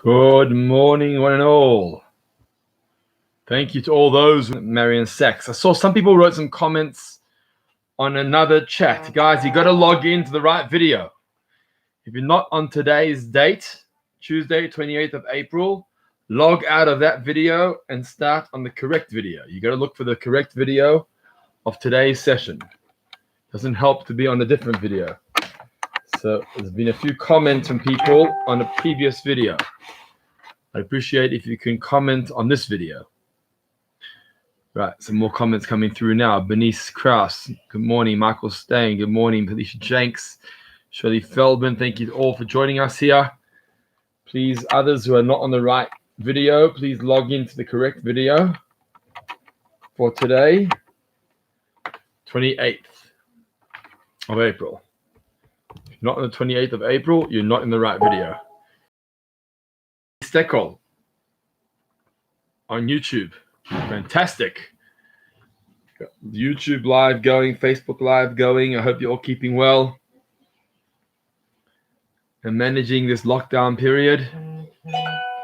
Good morning, one and all. Thank you to all those with Marian Sachs. I saw some people wrote some comments on another chat. Guys, you got to log into the right video. If you're not on today's date, Tuesday, 28th of April, log out of that video and start on the correct video. You got to look for the correct video of today's session. Doesn't help to be on a different video. So there's been a few comments from people on a previous video. I appreciate if you can comment on this video. Right, some more comments coming through now. Bernice Krause, good morning. Michael Stein, good morning. Felicia Jenks, Shirley Feldman, thank you all for joining us here. Please, others who are not on the right video, please log into the correct video for today, 28th of April. If you're not on the 28th of April, you're not in the right video. Steckel on YouTube. Fantastic. Got YouTube live going, Facebook live going. I hope you're all keeping well and managing this lockdown period.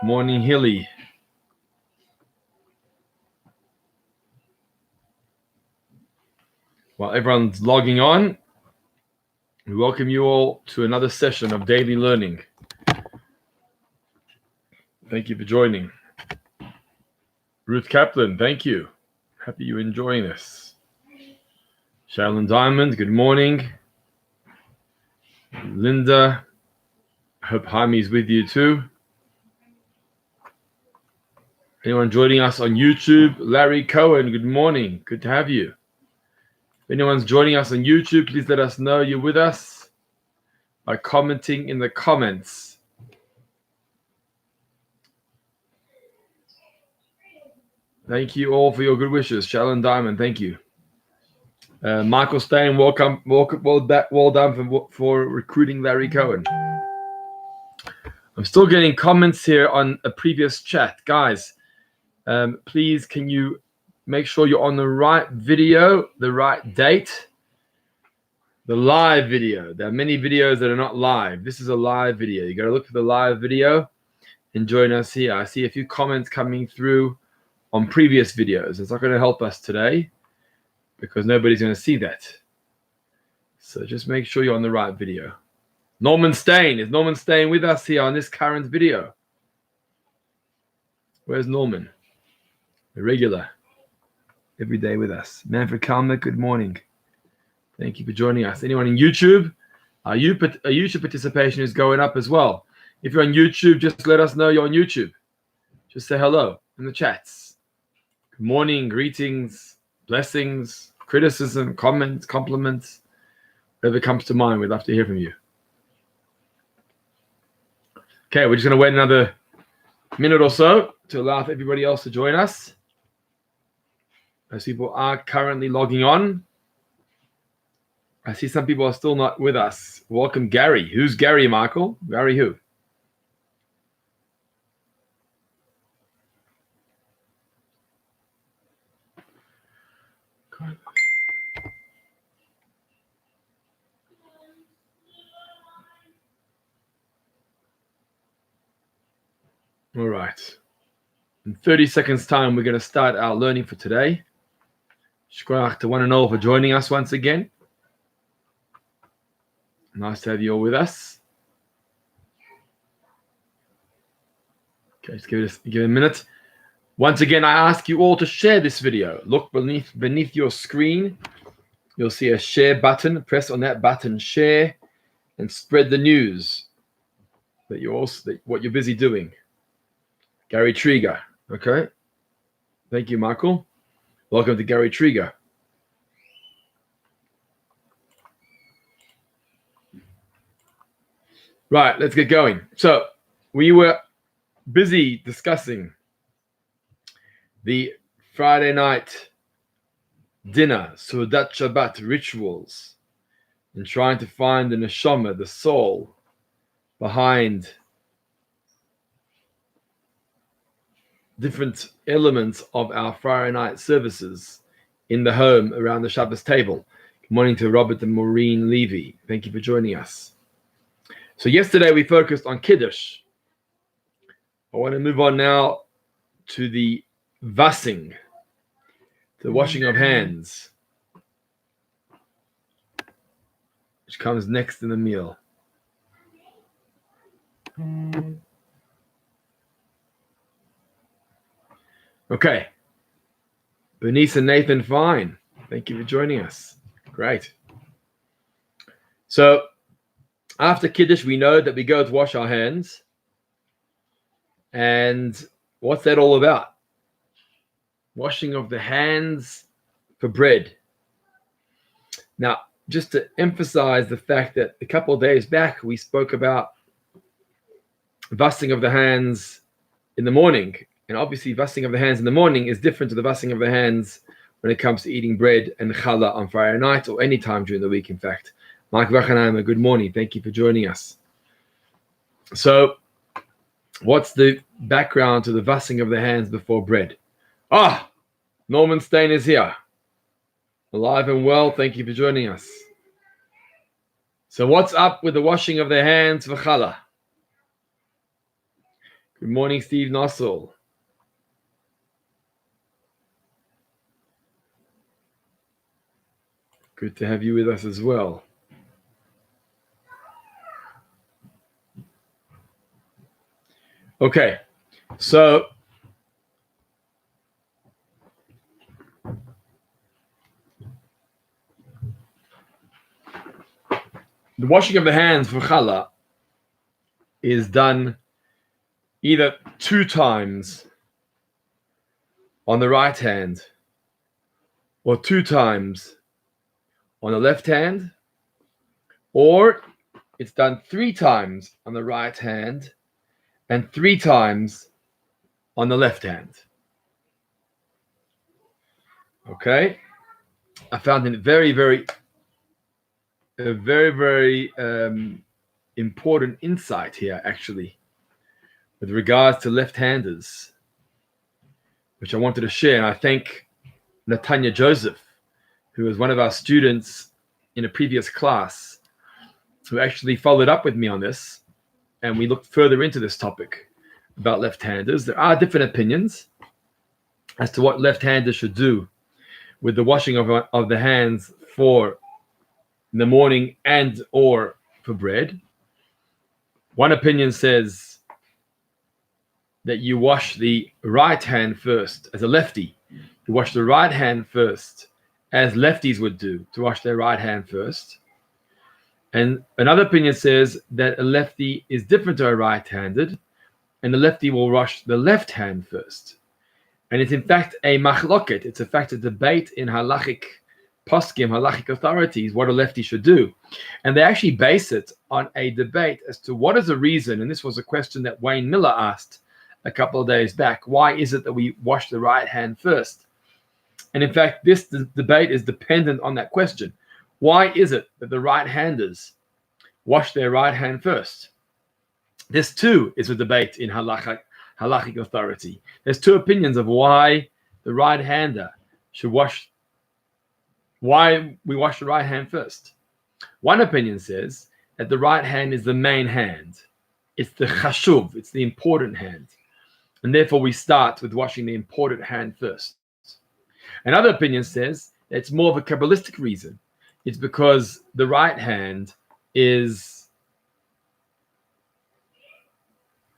Morning, Hilly. While everyone's logging on, we welcome you all to another session of daily learning. Thank you for joining. Ruth Kaplan, thank you. Happy you're enjoying this. Sharon Diamond, good morning. Linda, hope Jaime's with you too. Anyone joining us on YouTube? Larry Cohen, good morning. Good to have you. If anyone's joining us on YouTube, please let us know you're with us by commenting in the comments. Thank you all for your good wishes. Shalom Diamond, thank you. Michael Stein, welcome, well done for recruiting Larry Cohen. I'm still getting comments here on a previous chat. Guys, please can you make sure you're on the right video, the right date, the live video. There are many videos that are not live. This is a live video. You got to look for the live video and join us here. I see a few comments coming through on previous videos. It's not going to help us today because nobody's going to see that. So just make sure you're on the right video. Norman Stein. Is Norman Stein with us here on this current video? Where's Norman? The regular. Every day with us. Manfred Kalmer, good morning. Thank you for joining us. Anyone in YouTube? Our YouTube participation is going up as well. If you're on YouTube, just let us know you're on YouTube. Just say hello in the chats. Good morning, greetings, blessings, criticism, comments, compliments, whatever comes to mind. We'd love to hear from you. Okay, we're just going to wait another minute or so to allow for everybody else to join us. As people are currently logging on. I see some people are still not with us. Welcome, Gary. Who's Gary, Michael? Gary who? All right. In 30 seconds time, we're going to start our learning for today. Shkoyach to one and all for joining us once again. Nice to have you all with us. Okay, just give it a minute. Once again, I ask you all to share this video. Look beneath your screen. You'll see a share button. Press on that button, share, and spread the news that what you're busy doing. Gary Trieger, okay? Thank you, Michael. Welcome to Gary Trieger. Right, let's get going. So we were busy discussing the Friday night dinner, Sudat Shabbat rituals, and trying to find the neshama, the soul, behind different elements of our Friday night services in the home around the Shabbos table. Good morning to Robert and Maureen Levy. Thank you for joining us. So yesterday we focused on Kiddush, I want to move on now to the vassing, the washing of hands, which comes next in the meal. Okay. Bernice and Nathan, fine. Thank you for joining us. Great. So after Kiddush, we know that we go to wash our hands. And what's that all about? Washing of the hands for bread. Now, just to emphasize the fact that a couple of days back, we spoke about washing of the hands in the morning. And obviously, washing of the hands in the morning is different to the washing of the hands when it comes to eating bread and challah on Friday night or any time during the week, in fact. Mike Wachenheimer, good morning. Thank you for joining us. So, what's the background to the washing of the hands before bread? Norman Stein is here. Alive and well, thank you for joining us. So what's up with the washing of the hands for challah? Good morning, Steve Nossel. Good to have you with us as well. Okay, so the washing of the hands for challah is done either 2 times on the right hand or 2 times on the left hand, or it's done 3 times on the right hand and 3 times on the left hand. Okay, I found it very, very important insight here, actually, with regards to left-handers, which I wanted to share. And I thank Natanya Joseph, who was one of our students in a previous class, who actually followed up with me on this. And we looked further into this topic about left-handers. There are different opinions as to what left-handers should do with the washing of the hands for the morning and or for bread. One opinion says that you wash the right hand first as a lefty. You wash the right hand first as lefties would do, to wash their right hand first. And another opinion says that a lefty is different to a right-handed, and the lefty will wash the left hand first. And it's in fact a machloket. It's in fact a debate in halachic poskim, halachic authorities, what a lefty should do. And they actually base it on a debate as to what is the reason, and this was a question that Wayne Miller asked a couple of days back, why is it that we wash the right hand first? And in fact, this debate is dependent on that question. Why is it that the right-handers wash their right hand first? This too is a debate in halachic authority. There's 2 opinions of why the right-hander should wash, why we wash the right hand first. One opinion says that the right hand is the main hand. It's the chashuv, it's the important hand. And therefore we start with washing the important hand first. Another opinion says that it's more of a Kabbalistic reason. It's because the right hand is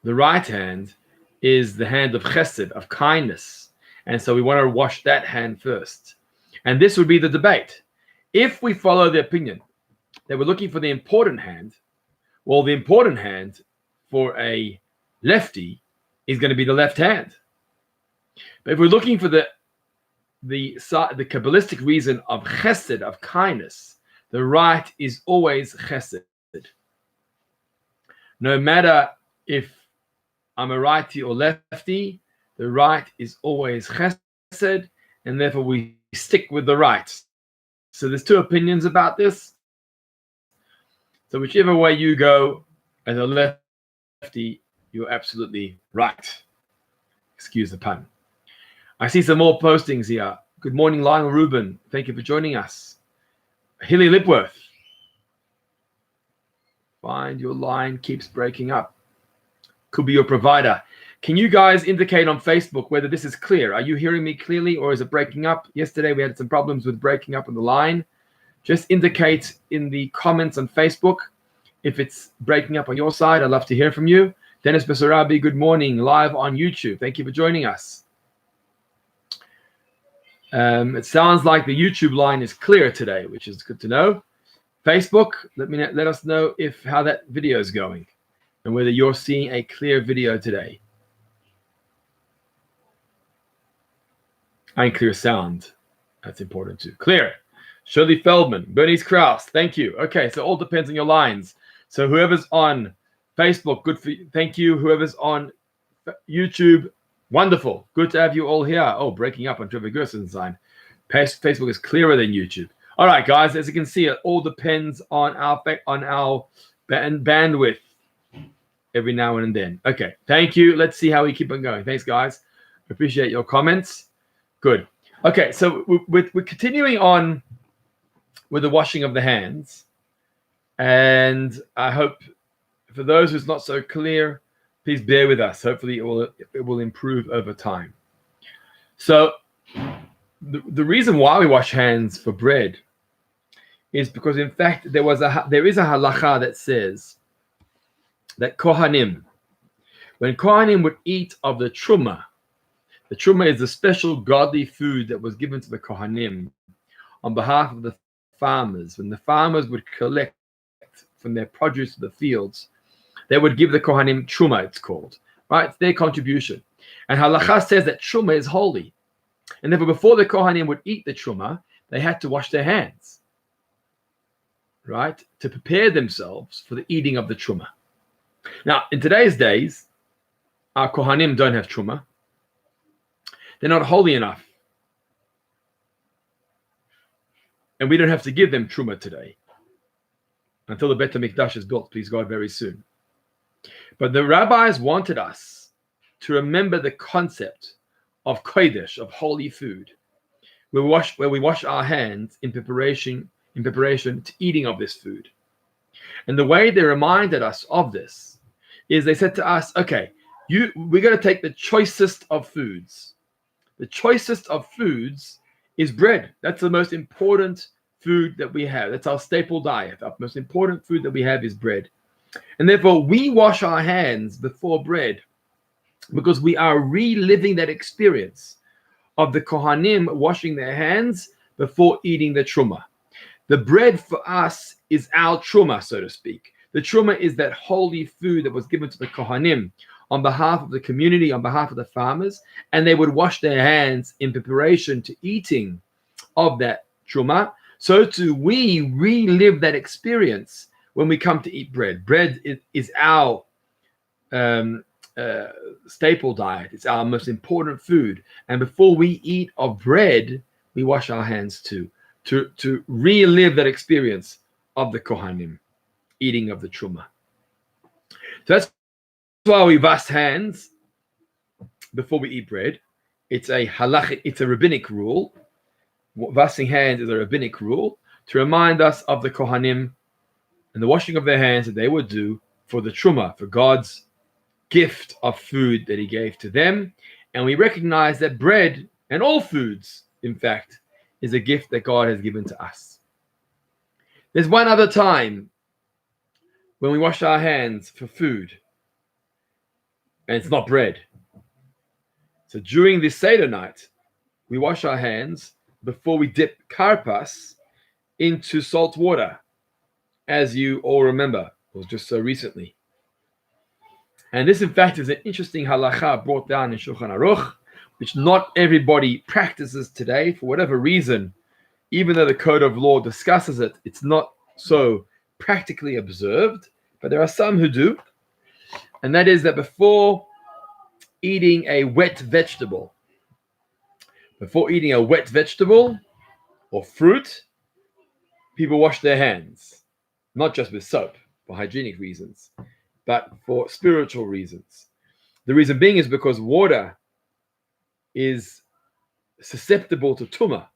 the hand of chesed, of kindness. And so we want to wash that hand first. And this would be the debate. If we follow the opinion that we're looking for the important hand, well, the important hand for a lefty is going to be the left hand. But if we're looking for the Kabbalistic reason of chesed, of kindness, the right is always chesed. No matter if I'm a righty or lefty, the right is always chesed, and therefore we stick with the right. So there's 2 opinions about this. So whichever way you go as a lefty, you're absolutely right. Excuse the pun. I see some more postings here. Good morning, Lionel Rubin. Thank you for joining us. Hilly Lipworth. Find your line keeps breaking up. Could be your provider. Can you guys indicate on Facebook whether this is clear? Are you hearing me clearly, or is it breaking up? Yesterday we had some problems with breaking up on the line. Just indicate in the comments on Facebook if it's breaking up on your side. I'd love to hear from you. Dennis Bessarabi, good morning, live on YouTube. Thank you for joining us. It sounds like the YouTube line is clear today, which is good to know. Facebook, let us know how that video is going and whether you're seeing a clear video today. And clear sound. That's important too. Clear. Shirley Feldman, Bernice Krause, thank you. Okay, so it all depends on your lines. So whoever's on Facebook, good for you. Thank you. Whoever's on YouTube, wonderful. Good to have you all here. Oh, breaking up on Trevor Gerson's line. Facebook is clearer than YouTube. All right, guys, as you can see, it all depends on our bandwidth every now and then. Okay, thank you. Let's see how we keep on going. Thanks, guys. Appreciate your comments. Good. Okay, so we're continuing on with the washing of the hands. And I hope for those who's not so clear, please bear with us. Hopefully it will improve over time. So the reason why we wash hands for bread is because, in fact, there is a halacha that says that Kohanim, when Kohanim would eat of the truma is the special godly food that was given to the Kohanim on behalf of the farmers. When the farmers would collect from their produce of the fields, they would give the Kohanim truma, it's called, right? It's their contribution. And halacha says that truma is holy. And therefore, before the Kohanim would eat the truma, they had to wash their hands, right? To prepare themselves for the eating of the truma. Now, in today's days, our Kohanim don't have truma. They're not holy enough. And we don't have to give them truma today until the Bet HaMikdash is built, please God, very soon. But the rabbis wanted us to remember the concept of kodesh, of holy food, where we wash our hands in preparation to eating of this food. And the way they reminded us of this is they said to us, okay, we're going to take the choicest of foods. The choicest of foods is bread. That's the most important food that we have. That's our staple diet. Our most important food that we have is bread. And therefore, we wash our hands before bread because we are reliving that experience of the Kohanim washing their hands before eating the truma. The bread for us is our truma, so to speak. The truma is that holy food that was given to the Kohanim on behalf of the community, on behalf of the farmers, and they would wash their hands in preparation to eating of that truma. So too, we relive that experience when we come to eat bread. Bread is our staple diet. It's our most important food. And before we eat of bread, we wash our hands too, to relive that experience of the Kohanim, eating of the truma. So that's why we wash hands before we eat bread. It's a halachic, it's a rabbinic rule. Washing hands is a rabbinic rule to remind us of the Kohanim and the washing of their hands that they would do for the truma, for God's gift of food that he gave to them. And we recognize that bread and all foods, in fact, is a gift that God has given to us. There's one other time when we wash our hands for food, and it's not bread. So during this Seder night, we wash our hands before we dip karpas into salt water, as you all remember, it was just so recently. And this, in fact, is an interesting halacha brought down in Shulchan Aruch, which not everybody practices today for whatever reason. Even though the code of law discusses it, it's not so practically observed, but there are some who do. And that is that before eating a wet vegetable or fruit, people wash their hands, not just with soap for hygienic reasons, but for spiritual reasons. The reason being is because water is susceptible to tumah.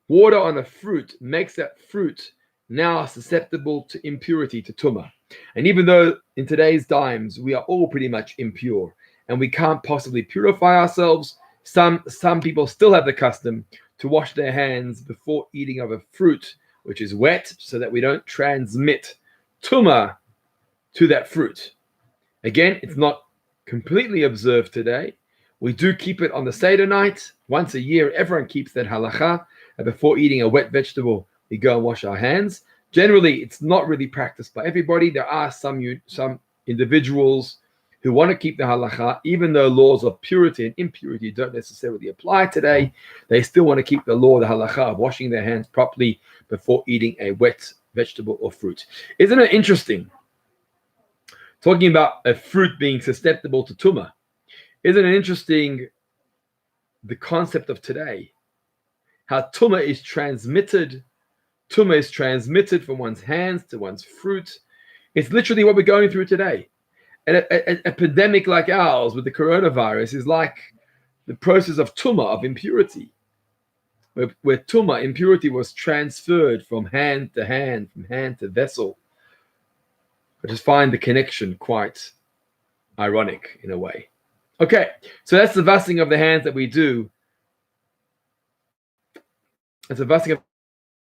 Water on a fruit makes that fruit now susceptible to impurity, to tumah. And even though in today's times we are all pretty much impure, and we can't possibly purify ourselves. Some people still have the custom to wash their hands before eating of a fruit which is wet, so that we don't transmit tumah to that fruit. Again, it's not completely observed today. We do keep it on the Seder night. Once a year, everyone keeps that halacha. And before eating a wet vegetable, we go and wash our hands. Generally, it's not really practiced by everybody. There are some individuals who want to keep the halacha, even though laws of purity and impurity don't necessarily apply today. They still want to keep the law, the halacha of washing their hands properly before eating a wet vegetable or fruit. Isn't it interesting? Talking about a fruit being susceptible to tumah. Isn't it interesting, the concept of today? How tumah is transmitted. Tumah is transmitted from one's hands to one's fruit. It's literally what we're going through today. An epidemic like ours with the coronavirus is like the process of tumah, of impurity, where tumah, impurity, was transferred from hand to hand, from hand to vessel. I just find the connection quite ironic in a way. Okay, so that's the washing of the hands that we do. It's the washing of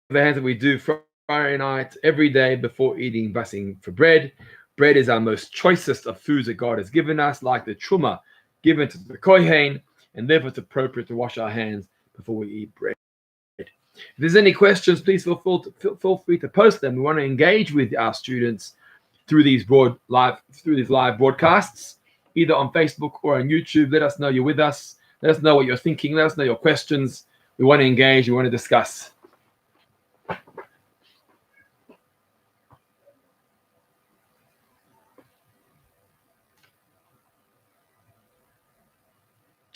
the hands that we do Friday night, every day before eating, washing for bread. Bread is our most choicest of foods that God has given us, like the truma given to the kohen, and therefore it's appropriate to wash our hands before we eat bread. If there's any questions, please feel free to post them. We want to engage with our students through these live broadcasts, either on Facebook or on YouTube. Let us know you're with us. Let us know what you're thinking. Let us know your questions. We want to engage. We want to discuss.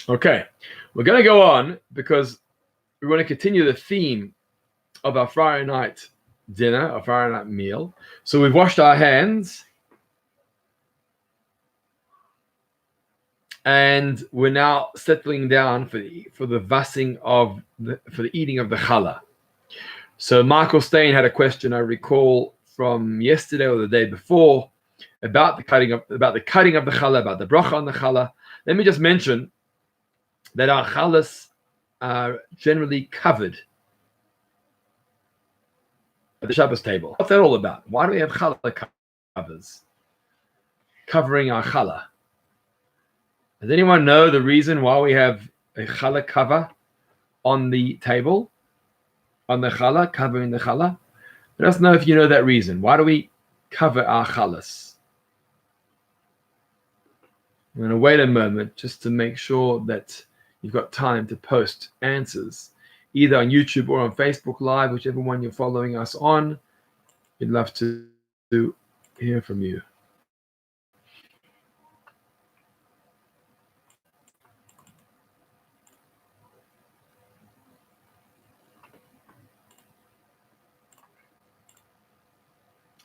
Okay, we're going to go on because we want to continue the theme of our Friday night dinner, our Friday night meal. So we've washed our hands, and we're now settling down for the washing of for the eating of the challah. So Michael Stein had a question, I recall, from yesterday or the day before about the cutting of the challah, about the bracha on the challah. Let me just mention that our challahs are generally covered at the Shabbos table. What's that all about? Why do we have challah covers covering our challah? Does anyone know the reason why we have a challah cover on the table? On the challah, covering the challah? Let us know if you know that reason. Why do we cover our challahs? I'm going to wait a moment just to make sure that you've got time to post answers, either on YouTube or on Facebook Live, whichever one you're following us on. We'd love to hear from you.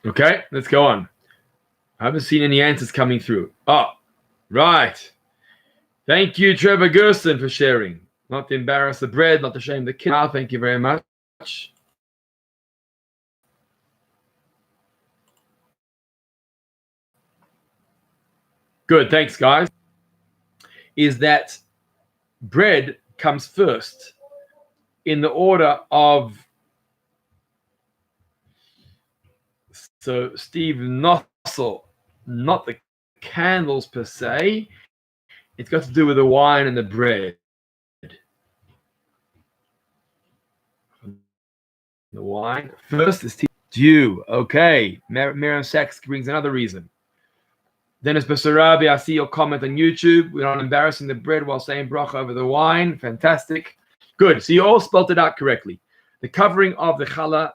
Okay, let's go on. I haven't seen any answers coming through. Oh, right. Thank you, Trevor Gerson, for sharing. Not to embarrass the bread, not to shame the kid. Thank you very much. Good, thanks, guys. Is that bread comes first in the order of, so Steve Nossel, not the candles per se. It's got to do with the wine and the bread. The wine first is dew. Okay, Miriam Sachs brings another reason. Dennis Basarabi, I see your comment on YouTube. We're not embarrassing the bread while saying bracha over the wine. Fantastic. Good. So you all spelled it out correctly. The covering of the challah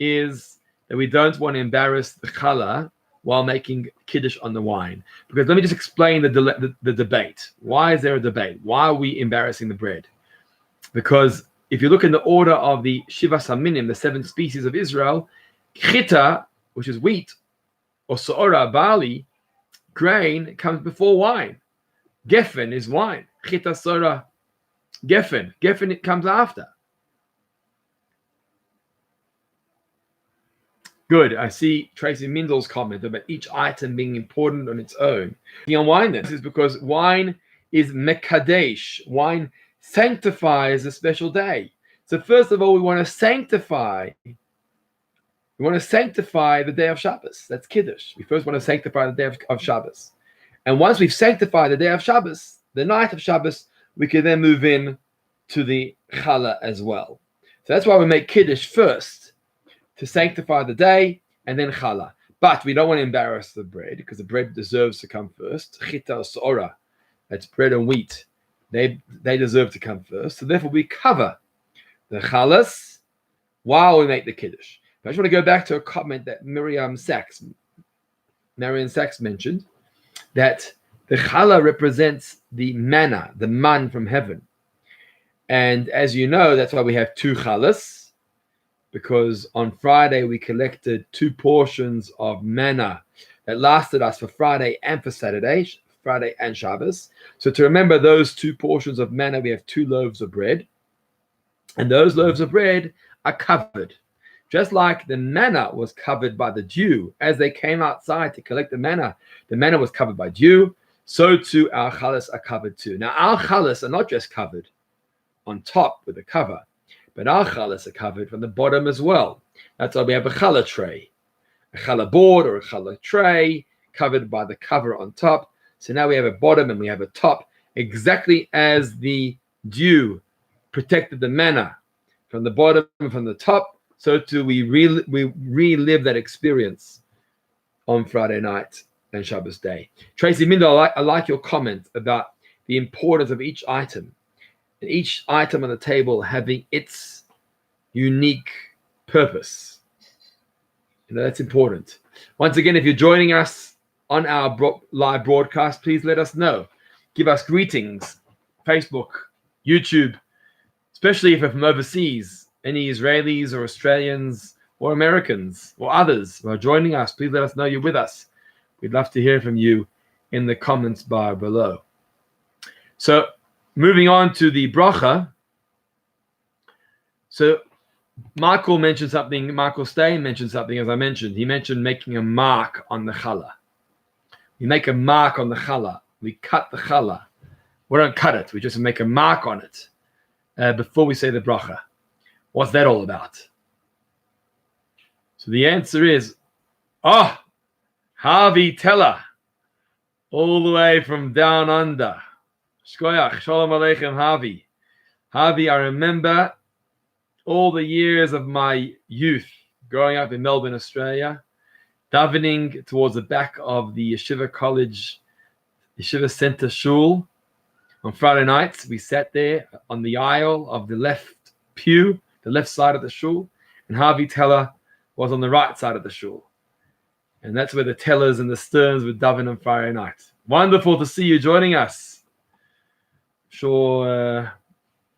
is that we don't want to embarrass the challah while making kiddush on the wine. Because let me just explain the debate. Why is there a debate? Why are we embarrassing the bread? Because if you look in the order of the Shiva Saminim, the 7 species of Israel, chita, which is wheat, or so'ora, barley, grain, comes before wine. Geffen is wine. Chita, so'ora, geffen. Geffen, it comes after. Good. I see Tracy Mindel's comment about each item being important on its own. On wine, this is because wine is mekadesh. Wine sanctifies a special day. So first of all, we want to sanctify. We want to sanctify the day of Shabbos. That's Kiddush. We first want to sanctify the day of Shabbos. And once we've sanctified the day of Shabbos, the night of Shabbos, we can then move in to the challah as well. So that's why we make Kiddush first, to sanctify the day, and then challah. But we don't want to embarrass the bread, because the bread deserves to come first. Chita so'ora, that's bread and wheat. They deserve to come first. So therefore we cover the challahs while we make the Kiddush. I just want to go back to a comment that Marian Sachs mentioned, that the challah represents the manna, the man from heaven. And as you know, that's why we have two challahs, because on Friday we collected 2 portions of manna that lasted us for Friday and for Saturday, Friday and Shabbos. So to remember those 2 portions of manna, we have 2 loaves of bread. And those loaves of bread are covered. Just like the manna was covered by the dew as they came outside to collect the manna was covered by dew, so too our challahs are covered too. Now our challahs are not just covered on top with a cover, but our challahs are covered from the bottom as well. That's why we have a challah tray, a challah board or a challah tray covered by the cover on top. So now we have a bottom and we have a top, exactly as the dew protected the manna from the bottom and from the top. So too we relive that experience on Friday night and Shabbos day. Tracy Mindel, I like your comment about the importance of each item, and each item on the table having its unique purpose. You know, that's important. Once again, if you're joining us on our live broadcast, please let us know. Give us greetings, Facebook, YouTube, especially if you're from overseas. Any Israelis or Australians or Americans or others who are joining us, please let us know you're with us. We'd love to hear from you in the comments bar below. So moving on to the bracha. So Michael Stein mentioned something, as I mentioned. He mentioned making a mark on the challah. We make a mark on the challah. We cut the challah. We don't cut it. We just make a mark on it before we say the bracha. What's that all about? So the answer is, Harvey Teller, all the way from down under. Shkoyach, Shalom Aleichem, Harvey. Harvey, I remember all the years of my youth growing up in Melbourne, Australia, davening towards the back of the Yeshiva College, Yeshiva Center Shul. On Friday nights, we sat there on the aisle of the left pew, the left side of the shul, and Harvey Teller was on the right side of the shul. And that's where the Tellers and the Stearns would daven on Friday night. Wonderful to see you joining us. Sure.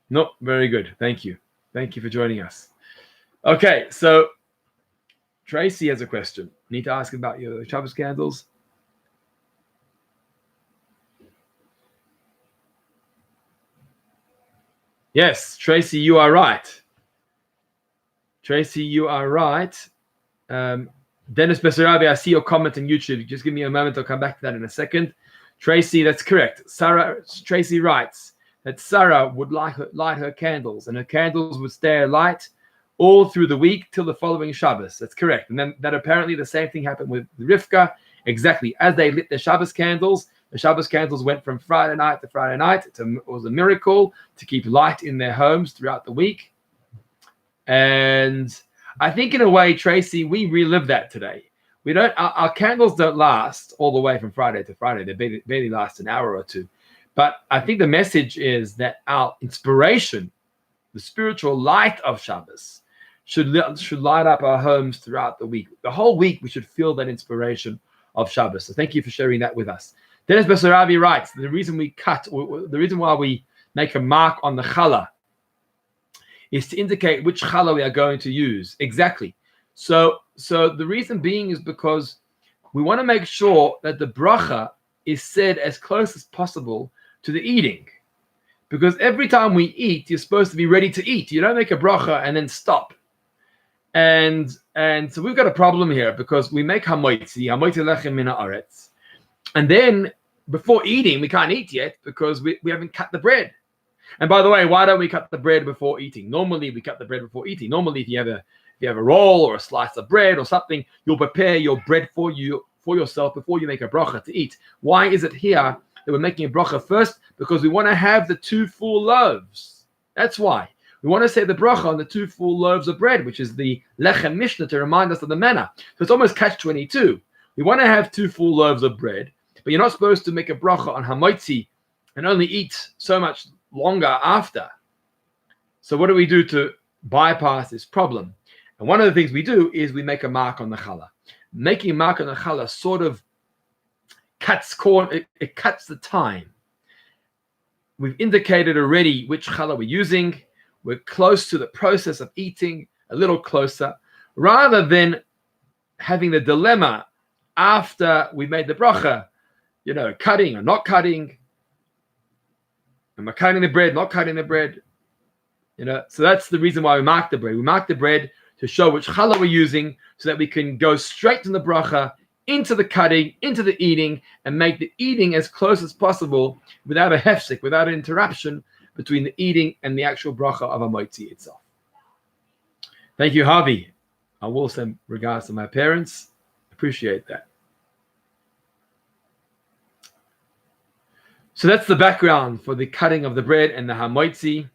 No, very good. Thank you. Thank you for joining us. Okay, so Tracy has a question. Need to ask about your Shabbos candles. Yes, Tracy, you are right. Tracy, you are right. Dennis Bessarabi, I see your comment on YouTube. Just give me a moment. I'll come back to that in a second. Tracy, that's correct. Tracy writes that Sarah would light her candles, and her candles would stay alight all through the week till the following Shabbos. That's correct. And then that apparently the same thing happened with Rivka. Exactly. As they lit the Shabbos candles, the Shabbos candles went from Friday night to Friday night. It was a miracle to keep light in their homes throughout the week. And I think in a way, Tracy, we relive that today. We don't. Our candles don't last all the way from Friday to Friday. They barely last an hour or two. But I think the message is that our inspiration, the spiritual light of Shabbos, should light up our homes throughout the week. The whole week, we should feel that inspiration of Shabbos. So thank you for sharing that with us. Dennis Bessarabi writes, the reason why we make a mark on the challah is to indicate which challah we are going to use. Exactly. So the reason being is because we want to make sure that the bracha is said as close as possible to the eating. Because every time we eat, you're supposed to be ready to eat. You don't make a bracha and then stop. And so we've got a problem here because we make hamoitzi lechem min haaretz, and then before eating we can't eat yet because we haven't cut the bread. And by the way, why don't we cut the bread before eating? Normally we cut the bread before eating. Normally if you have a roll or a slice of bread or something, you'll prepare your bread for yourself before you make a bracha to eat. Why is it here that we're making a bracha first? Because we want to have the 2 full loaves. That's why. We want to say the bracha on the 2 full loaves of bread, which is the lechem mishnah, to remind us of the manna. So it's almost catch-22. We want to have 2 full loaves of bread, but you're not supposed to make a bracha on hamoitzi and only eat so much longer after. So what do we do to bypass this problem? And one of the things we do is we make a mark on the challah. Making a mark on the challah sort of cuts it cuts the time. We've indicated already which challah we're using. We're close to the process of eating, a little closer, rather than having the dilemma after we made the bracha, cutting or not cutting. Am I cutting the bread, not cutting the bread? So that's the reason why we mark the bread. We mark the bread to show which challah we're using so that we can go straight from the bracha into the cutting, into the eating, and make the eating as close as possible without a hefsek, without an interruption between the eating and the actual bracha of hamoitzi itself. Thank you, Harvey. I will send regards to my parents. Appreciate that. So that's the background for the cutting of the bread and the hamoitzi.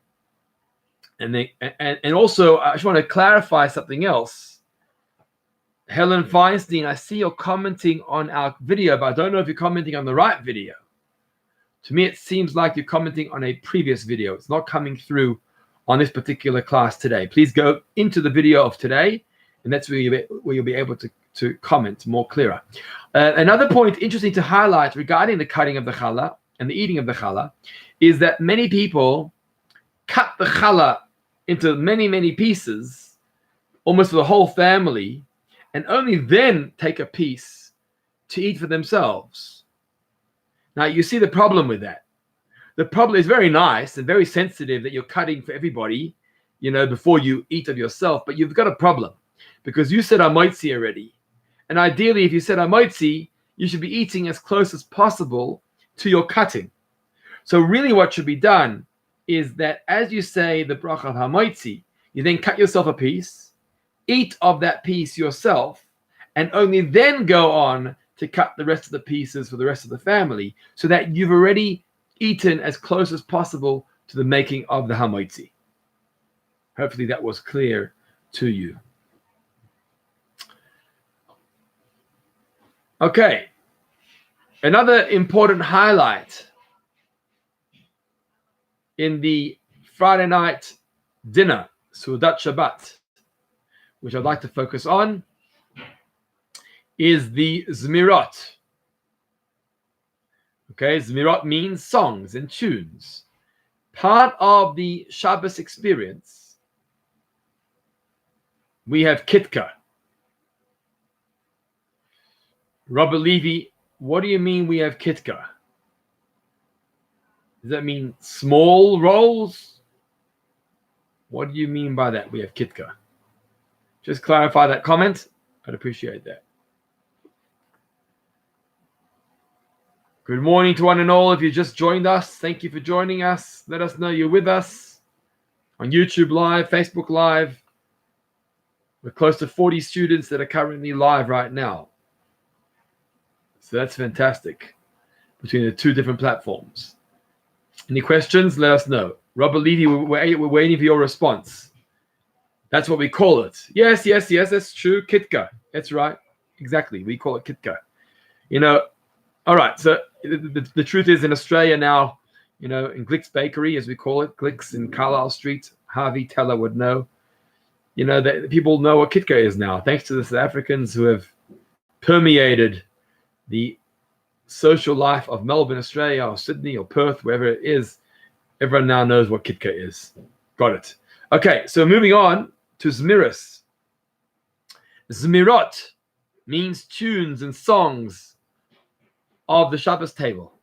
And also, I just want to clarify something else. Helen Feinstein, I see you're commenting on our video, but I don't know if you're commenting on the right video. To me, it seems like you're commenting on a previous video. It's not coming through on this particular class today. Please go into the video of today, and that's where you'll be able to comment more clearer. Another point interesting to highlight regarding the cutting of the challah and the eating of the challah is that many people cut the challah into many, many pieces, almost for the whole family, and only then take a piece to eat for themselves. Now, you see the problem with that. The problem is very nice and very sensitive that you're cutting for everybody, before you eat of yourself, but you've got a problem because you said hamoitzi already. And ideally, if you said hamoitzi, you should be eating as close as possible to your cutting. So really what should be done is that as you say the bracha of hamoitzi, you then cut yourself a piece, eat of that piece yourself, and only then go on to cut the rest of the pieces for the rest of the family, so that you've already eaten as close as possible to the making of the hamoitzi. Hopefully that was clear to you. Okay, another important highlight in the Friday night dinner, Sudat Shabbat, which I'd like to focus on, is the Zmirot. Okay, Zmirot means songs and tunes. Part of the Shabbos experience, we have Kitka. Robert Levy, what do you mean we have Kitka? Does that mean small rolls? What do you mean by that? We have Kitka. Just clarify that comment. I'd appreciate that. Good morning to one and all. If you just joined us, thank you for joining us. Let us know you're with us on YouTube Live, Facebook Live. We're close to 40 students that are currently live right now. So that's fantastic between the 2 different platforms. Any questions? Let us know. Robert Levy, we're waiting for your response. That's what we call it. Yes, that's true. Kitka. That's right. Exactly. We call it Kitka. All right. So the truth is, in Australia now, in Glick's Bakery, as we call it, Glick's in Carlisle Street, Harvey Teller would know, that people know what Kitka is now, thanks to the South Africans who have permeated the social life of Melbourne, Australia, or Sydney, or Perth, wherever it is. Everyone now knows what Kitka is. Got it. Okay, so moving on to Zmiris. Zmirot means tunes and songs of the Shabbos table.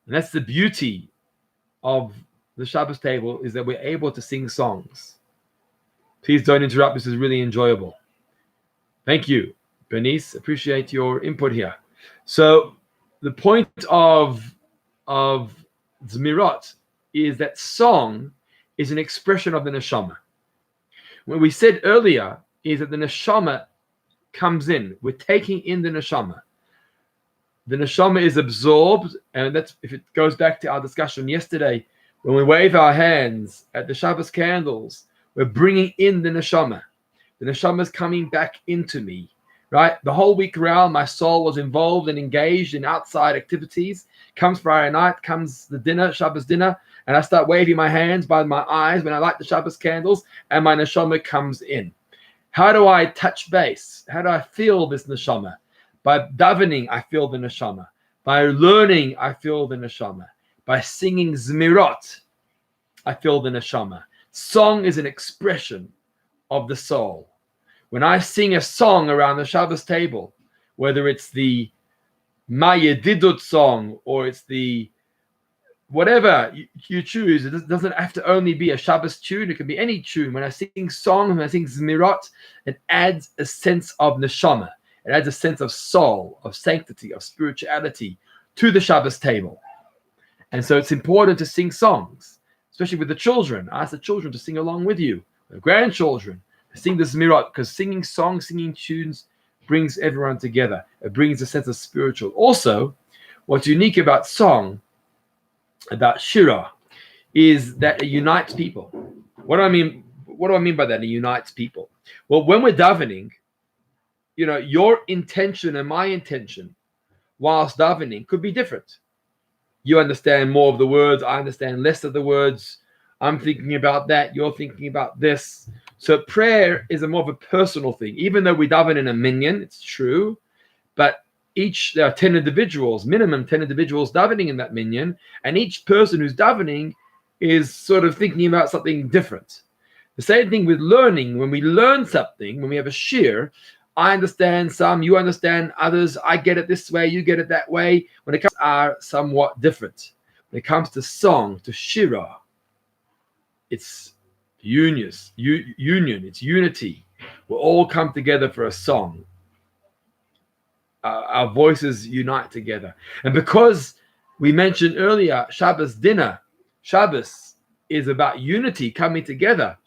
And that's the beauty of the Shabbos table, is that we're able to sing songs. Please don't interrupt. This is really enjoyable. Thank you, Bernice. Appreciate your input here. So the point of Zmirot is that song is an expression of the neshama. What we said earlier is that the neshama comes in. We're taking in the neshama. The neshama is absorbed, and that's if it goes back to our discussion yesterday. When we wave our hands at the Shabbos candles, we're bringing in the neshama. The neshama is coming back into me, right? The whole week around, my soul was involved and engaged in outside activities. Comes Friday night, comes the dinner, Shabbos dinner, and I start waving my hands by my eyes when I light the Shabbos candles, and my neshama comes in. How do I touch base? How do I feel this neshama? By davening, I feel the neshama. By learning, I feel the neshama. By singing Zmirot, I feel the neshama. Song is an expression of the soul. When I sing a song around the Shabbos table, whether it's the Mayedidut song or it's the whatever you choose, it doesn't have to only be a Shabbos tune. It can be any tune. When I sing song, when I sing Zmirot, it adds a sense of neshama. It adds a sense of soul, of sanctity, of spirituality to the Shabbos table. And so it's important to sing songs, especially with the children. Ask the children to sing along with you, the grandchildren, sing the Zmirot, because singing songs, singing tunes brings everyone together. It brings a sense of spiritual. Also, what's unique about song, about Shira, is that it unites people. What do I mean? What do I mean by that? It unites people. Well, when we're davening, your intention and my intention whilst davening could be different. You understand more of the words, I understand less of the words. I'm thinking about that, you're thinking about this. So prayer is a more of a personal thing. Even though we daven in a minyan, it's true, but there are 10 individuals, minimum 10 individuals davening in that minyan, and each person who's davening is sort of thinking about something different. The same thing with learning. When we learn something, when we have a shir, I understand some, you understand others, I get it this way, you get it that way. When it comes to are somewhat different. When it comes to song, to shira, it's union, it's unity. We'll all come together for a song. Our voices unite together. And because we mentioned earlier, Shabbos dinner, Shabbos is about unity, coming together.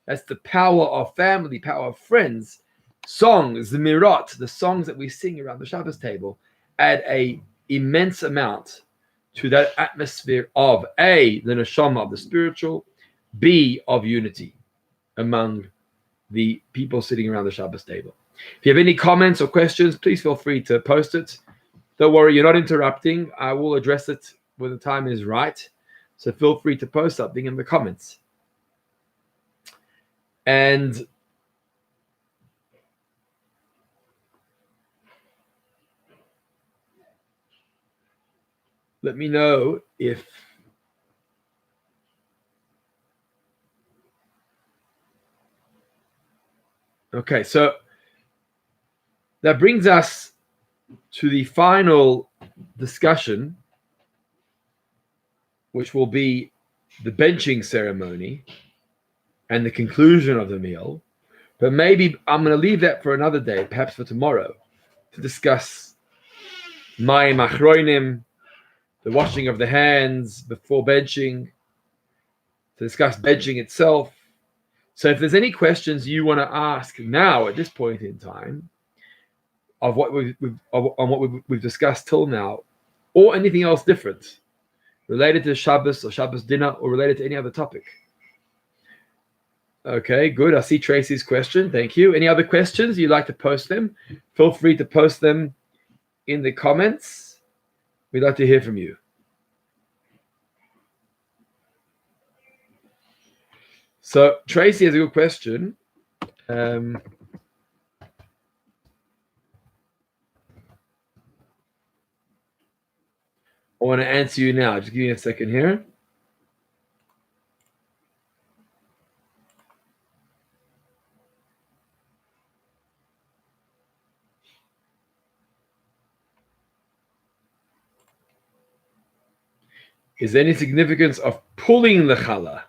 That's the power of family, power of friends. Songs, the mirot, the songs that we sing around the Shabbos table, add a immense amount to that atmosphere of A, the neshama of the spiritual, B, of unity among the people sitting around the Shabbos table. If you have any comments or questions, please feel free to post it. Don't worry, you're not interrupting. I will address it when the time is right. So feel free to post something in the comments. And let me know if okay, so that brings us to the final discussion, which will be the benching ceremony and the conclusion of the meal. But maybe I'm going to leave that for another day, perhaps for tomorrow, to discuss Mayim Achronim, the washing of the hands before benching, to discuss benching itself. So if there's any questions you want to ask now at this point in time of what we've discussed till now, or anything else different related to Shabbos or Shabbos dinner or related to any other topic. Okay, good. I see Tracy's question. Thank you. Any other questions you'd like to post them? Feel free to post them in the comments. We'd like to hear from you. So Tracy has a good question. I want to answer you now. Just give me a second here. Is there any significance of pulling the challah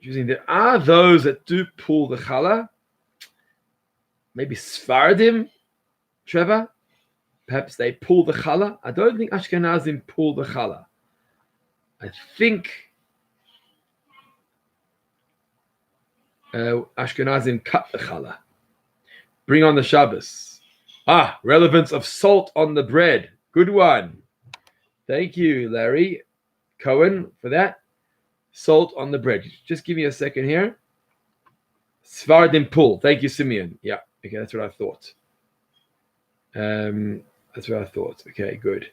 There are those that do pull the challah. Maybe Sfardim, Trevor. Perhaps they pull the challah. I don't think Ashkenazim pull the challah. I think Ashkenazim cut the challah. Bring on the Shabbos. Relevance of salt on the bread. Good one. Thank you, Larry Cohen, for that. Salt on the bread. Just give me a second here. Svardim pull. Thank you, Simeon. Yeah, okay, that's what I thought. That's what I thought. Okay, good.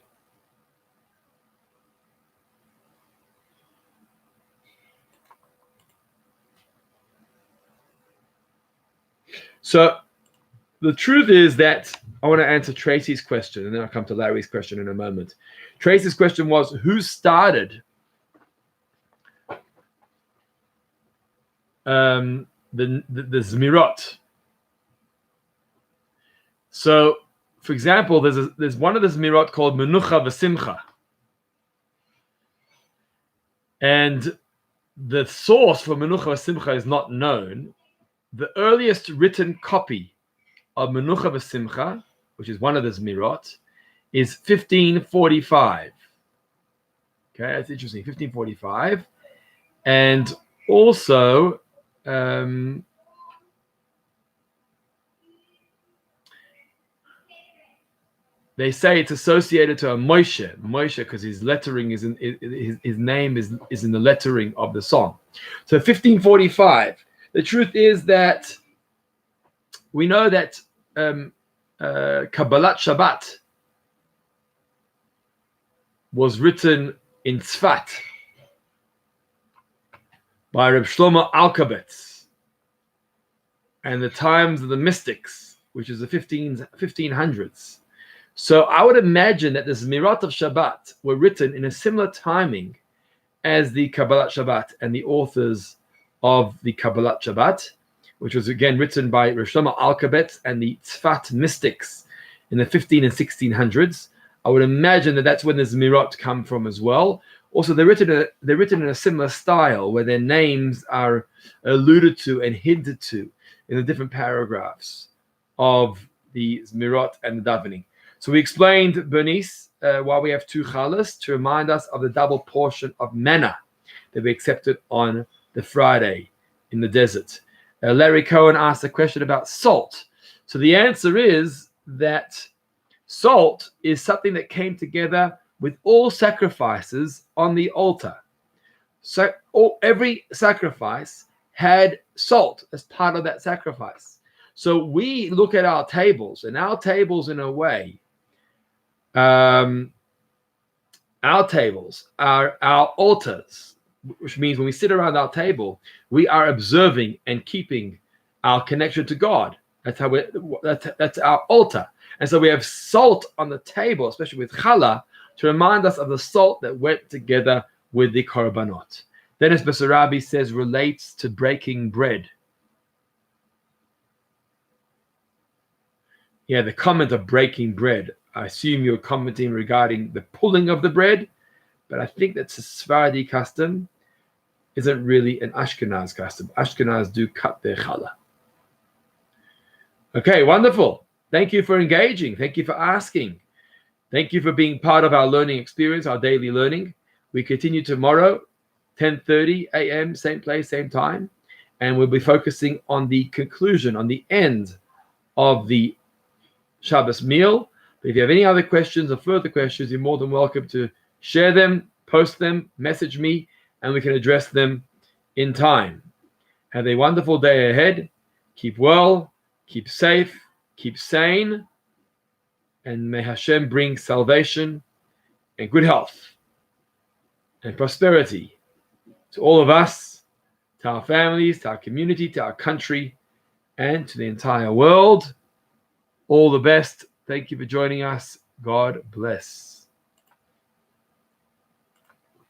So the truth is that I want to answer Tracy's question, and then I'll come to Larry's question in a moment. Tracy's question was, who started the Zmirot? So, for example, there's one of the Zmirot called Menucha V'Simcha. And the source for Menucha V'Simcha is not known. The earliest written copy of Menucha V'Simcha, which is one of the Zmirot, is 1545. Okay, that's interesting. 1545. And also, they say it's associated to a Moshe, because his lettering is in his name is in the lettering of the song. So 1545. The truth is that we know that Kabbalat Shabbat was written in Tzfat by Reb Shlomo Alkabetz and the times of the mystics, which is the 1500s. So I would imagine that the Zmirot of Shabbat were written in a similar timing as the Kabbalat Shabbat and the authors of the Kabbalat Shabbat, which was again written by Reb Shlomo Alkabetz and the Tzfat mystics in the 15 and 1600s. I would imagine that that's when the Zmirot come from as well. Also, they're written in a similar style where their names are alluded to and hinted to in the different paragraphs of the Zmirot and the davening. So we explained, Bernice, why we have two challahs, to remind us of the double portion of manna that we accepted on the Friday in the desert. Larry Cohen asked a question about salt. So the answer is that salt is something that came together with all sacrifices on the altar. So every sacrifice had salt as part of that sacrifice. So we look at our tables, and our tables in a way, our tables are our altars, which means when we sit around our table, we are observing and keeping our connection to God. That's how that's our altar. And so we have salt on the table, especially with challah, to remind us of the salt that went together with the korbanot. Dennis Bessarabi says relates to breaking bread. Yeah, the comment of breaking bread. I assume you're commenting regarding the pulling of the bread, but I think that's a Sephardi custom. Isn't really an Ashkenaz custom. Ashkenaz do cut their challah. Okay, wonderful. Thank you for engaging. Thank you for asking. Thank you for being part of our learning experience, our daily learning. We continue tomorrow, 10:30 a.m., same place, same time. And we'll be focusing on the conclusion, on the end of the Shabbos meal. But if you have any other questions or further questions, you're more than welcome to share them, post them, message me, and we can address them in time. Have a wonderful day ahead. Keep well, keep safe, keep sane, and may Hashem bring salvation and good health and prosperity to all of us, to our families, to our community, to our country, and to the entire world. All the best. Thank you for joining us. God bless.